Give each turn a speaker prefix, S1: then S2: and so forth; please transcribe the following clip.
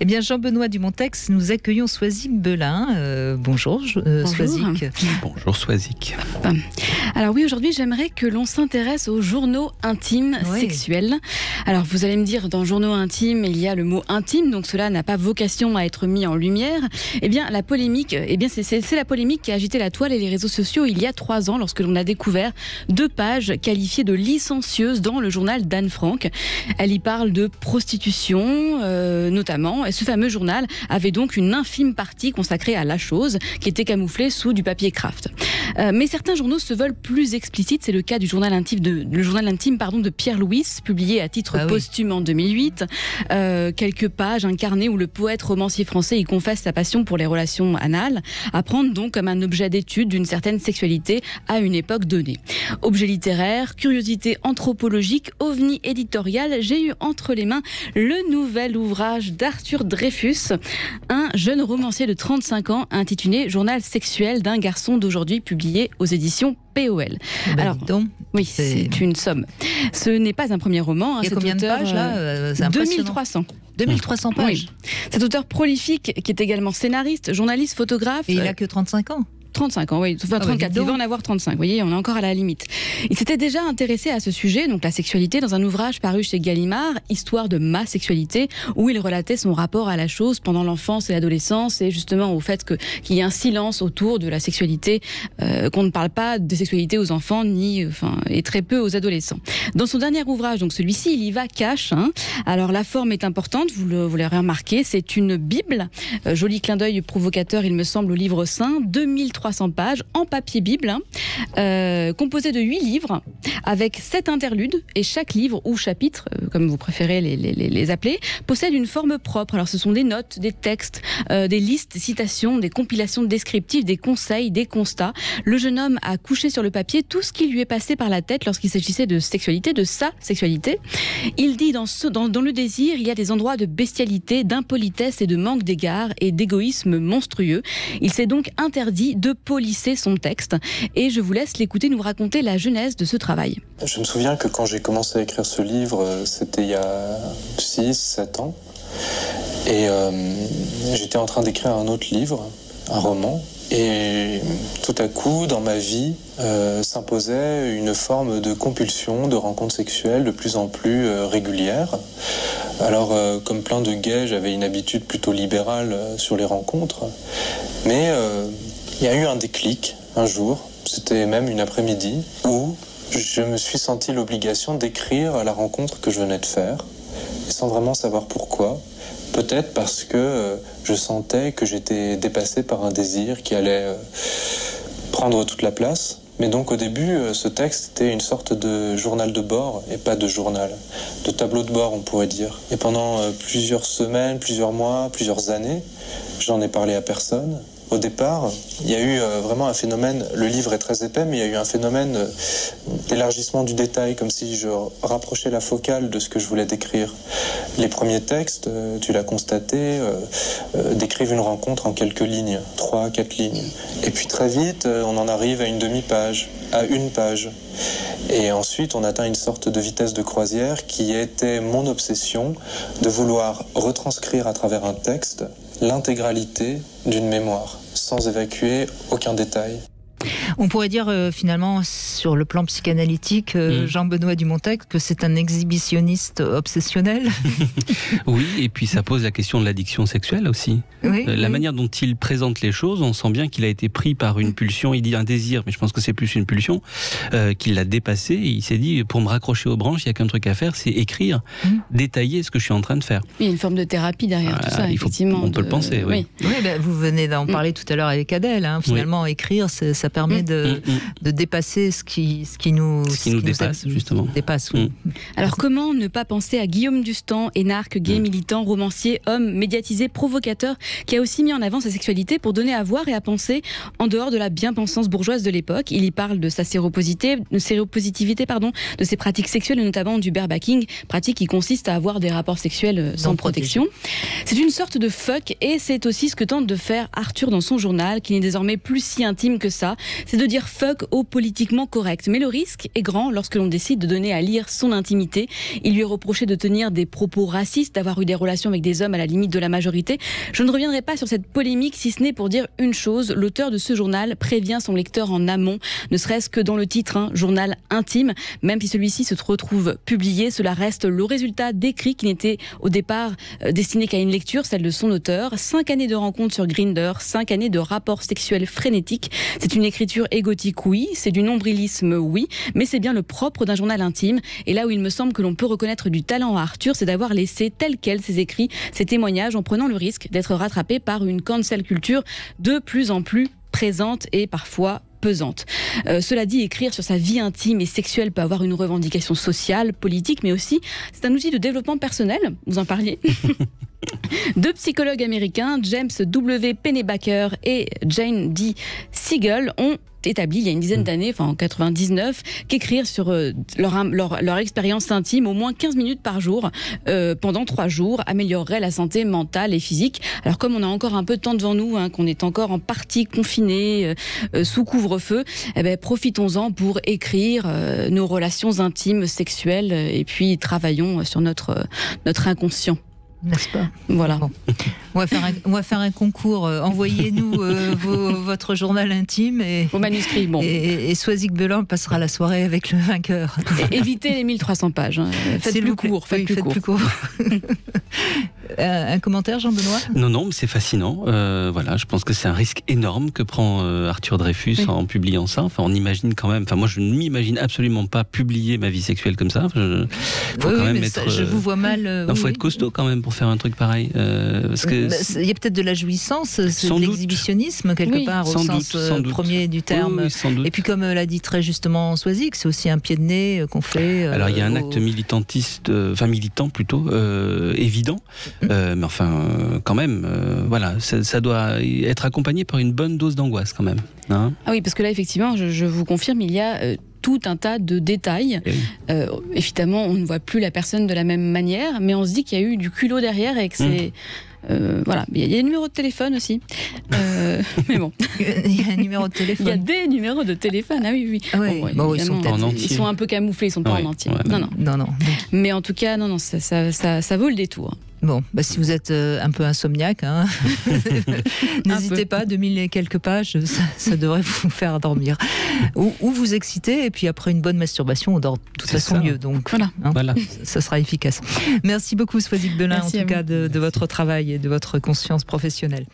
S1: Eh bien, Jean-Benoît Dumontex, nous accueillons Swazik Belin. Bonjour, Swazik.
S2: Bonjour, Swazik.
S3: Alors oui, aujourd'hui, j'aimerais que l'on s'intéresse aux journaux intimes sexuels. Alors, vous allez me dire, dans journaux intimes, il y a le mot intime, donc cela n'a pas vocation à être mis en lumière. Eh bien, la polémique, c'est la polémique qui a agité la toile et les réseaux sociaux il y a 3 ans, lorsque l'on a découvert 2 pages qualifiées de licencieuses dans le journal d'Anne Frank. Elle y parle de prostitution, notamment. Et ce fameux journal avait donc une infime partie consacrée à la chose, qui était camouflée sous du papier craft. Mais certains journaux se veulent plus explicites. C'est le cas du journal intime de Pierre Louis, publié à titre posthume en 2008. Quelques pages, un carnet où le poète romancier français y confesse sa passion pour les relations anales, à prendre donc comme un objet d'étude d'une certaine sexualité à une époque donnée. Objet littéraire, curiosité anthropologique, ovni éditorial, j'ai eu entre les mains le nouvel ouvrage d'Arthur Dreyfus, un jeune romancier de 35 ans intitulé « Journal sexuel d'un garçon d'aujourd'hui », publié aux éditions POL. Alors, oui, c'est une somme. Ce n'est pas un premier roman.
S1: Il y a combien de pages là
S3: 2300.
S1: 2300 pages.
S3: Oui. Cet auteur prolifique, qui est également scénariste, journaliste, photographe.
S1: Et il n'a que 35 ans.
S3: 35 ans, oui, enfin 34, il va en avoir 35, vous voyez, on est encore à la limite. Il s'était déjà intéressé à ce sujet, donc la sexualité, dans un ouvrage paru chez Gallimard, Histoire de ma sexualité, où il relatait son rapport à la chose pendant l'enfance et l'adolescence, et justement au fait qu'il y ait un silence autour de la sexualité, qu'on ne parle pas de sexualité aux enfants, et très peu aux adolescents. Dans son dernier ouvrage, donc celui-ci, il y va cash, Alors la forme est importante, vous l'aurez remarqué, c'est une Bible, joli clin d'œil provocateur, il me semble, au livre saint, 2300 pages en papier Bible, composé de 8 livres avec 7 interludes, et chaque livre ou chapitre, comme vous préférez les appeler, possède une forme propre. Alors ce sont des notes, des textes, des listes, des citations, des compilations descriptives, des conseils, des constats. Le jeune homme a couché sur le papier tout ce qui lui est passé par la tête lorsqu'il s'agissait de sexualité, de sa sexualité. Il dit dans le désir, il y a des endroits de bestialité, d'impolitesse et de manque d'égard et d'égoïsme monstrueux. Il s'est donc interdit de polisser son texte, et je vous laisse l'écouter nous raconter la genèse de ce travail.
S4: Je me souviens que quand j'ai commencé à écrire ce livre, c'était il y a 6-7 ans, et j'étais en train d'écrire un autre livre, un roman, et tout à coup, dans ma vie, s'imposait une forme de compulsion, de rencontres sexuelles de plus en plus régulières. Alors, comme plein de gays, j'avais une habitude plutôt libérale sur les rencontres, mais il y a eu un déclic un jour, c'était même une après-midi, où je me suis senti l'obligation d'écrire la rencontre que je venais de faire, sans vraiment savoir pourquoi. Peut-être parce que je sentais que j'étais dépassé par un désir qui allait prendre toute la place. Mais donc au début, ce texte était une sorte de journal de bord et pas de journal, de tableau de bord on pourrait dire. Et pendant plusieurs semaines, plusieurs mois, plusieurs années, j'en ai parlé à personne. Au départ, il y a eu vraiment un phénomène, le livre est très épais, mais il y a eu un phénomène d'élargissement du détail, comme si je rapprochais la focale de ce que je voulais décrire. Les premiers textes, tu l'as constaté, décrivent une rencontre en quelques lignes, 3-4 lignes. Et puis très vite, on en arrive à une demi-page, à une page. Et ensuite, on atteint une sorte de vitesse de croisière qui était mon obsession, de vouloir retranscrire à travers un texte l'intégralité d'une mémoire, sans évacuer aucun détail.
S1: On pourrait dire finalement, sur le plan psychanalytique, Jean-Benoît Dumontex, que c'est un exhibitionniste obsessionnel.
S2: Oui, et puis ça pose la question de l'addiction sexuelle aussi. La manière dont il présente les choses, on sent bien qu'il a été pris par une pulsion, il dit un désir, mais je pense que c'est plus une pulsion, qu'il l'a dépassé, et il s'est dit, pour me raccrocher aux branches, il n'y a qu'un truc à faire, c'est écrire, détailler ce que je suis en train de faire.
S3: Il y a une forme de thérapie derrière tout ça, effectivement.
S2: On peut le penser, oui.
S1: Vous venez d'en parler tout à l'heure avec Adèle, finalement, écrire, ça permet de dépasser ce qui nous dépasse,
S2: justement.
S3: Alors comment ne pas penser à Guillaume Dustan, énarque, gay, militant, romancier, homme, médiatisé, provocateur, qui a aussi mis en avant sa sexualité pour donner à voir et à penser en dehors de la bien-pensance bourgeoise de l'époque. Il y parle de sa séropositivité, de ses pratiques sexuelles, et notamment du barebacking, pratique qui consiste à avoir des rapports sexuels sans protection. C'est une sorte de fuck, et c'est aussi ce que tente de faire Arthur dans son journal, qui n'est désormais plus si intime que ça. c'est de dire fuck au politiquement correct. Mais le risque est grand lorsque l'on décide de donner à lire son intimité. Il lui est reproché de tenir des propos racistes, d'avoir eu des relations avec des hommes à la limite de la majorité. Je ne reviendrai pas sur cette polémique, si ce n'est pour dire une chose. L'auteur de ce journal prévient son lecteur en amont, ne serait-ce que dans le titre, journal intime. Même si celui-ci se retrouve publié, cela reste le résultat d'écrits qui n'étaient au départ destinés qu'à une lecture, celle de son auteur. 5 années de rencontres sur Grindr, 5 années de rapports sexuels frénétiques. C'est une écriture égotique, oui. C'est du nombrilisme, oui. Mais c'est bien le propre d'un journal intime. Et là où il me semble que l'on peut reconnaître du talent à Arthur, c'est d'avoir laissé tel quel ses écrits, ses témoignages, en prenant le risque d'être rattrapé par une cancel culture de plus en plus présente et parfois pesante. Cela dit, écrire sur sa vie intime et sexuelle peut avoir une revendication sociale, politique, mais aussi c'est un outil de développement personnel. Vous en parliez. Deux psychologues américains, James W. Pennebaker et Jane D. Siegel, ont établi il y a une dizaine d'années, en 99, qu'écrire sur leur expérience intime au moins 15 minutes par jour pendant 3 jours améliorerait la santé mentale et physique. Alors comme on a encore un peu de temps devant nous, qu'on est encore en partie confiné sous couvre-feu, profitons-en pour écrire nos relations intimes, sexuelles, et puis travaillons sur notre inconscient.
S1: N'est-ce pas?
S3: Voilà.
S1: Bon. On va faire un concours. Envoyez-nous votre journal intime et
S3: vos manuscrits. Bon.
S1: Et Soisic Belin passera la soirée avec le vainqueur.
S3: Et évitez les 1300 pages. Faites plus court. Faites plus court.
S1: Un commentaire, Jean-Benoît?
S2: Non, mais c'est fascinant. Voilà, je pense que c'est un risque énorme que prend Arthur Dreyfus en publiant ça. Enfin, on imagine quand même. Enfin, moi, je ne m'imagine absolument pas publier ma vie sexuelle comme ça.
S1: Je vous vois mal.
S2: Il faut être costaud quand même pour faire un truc pareil. Parce que
S1: il y a peut-être de la jouissance, c'est de l'exhibitionnisme quelque part au sens premier du terme.
S2: Oui, sans doute.
S1: Et puis comme l'a dit très justement Soisic, c'est aussi un pied de nez qu'on fait.
S2: Alors il y a un acte militant plutôt, évident. Mais enfin, quand même, voilà, ça doit être accompagné par une bonne dose d'angoisse quand même. Hein ?
S3: Ah oui, parce que là, effectivement, je vous confirme, il y a tout un tas de détails. Évidemment, on ne voit plus la personne de la même manière, mais on se dit qu'il y a eu du culot derrière et que c'est... voilà, il y a des numéros de téléphone aussi. Mais bon.
S1: Il y a un numéro de téléphone.
S3: Il y a des numéros de téléphone, ah oui.
S1: Ah oui.
S3: Ils sont un peu camouflés, ils sont pas en entier.
S2: Ouais.
S3: Non. Mais en tout cas, non, ça vaut le détour.
S1: Bon, si vous êtes un peu insomniaque, n'hésitez pas, 2000 et quelques pages, ça devrait vous faire dormir. Ou vous exciter, et puis après une bonne masturbation, on dort de toute façon mieux. Donc voilà. Ça sera efficace. Merci beaucoup, Soisic Belin, en tout cas, de votre travail et de votre conscience professionnelle.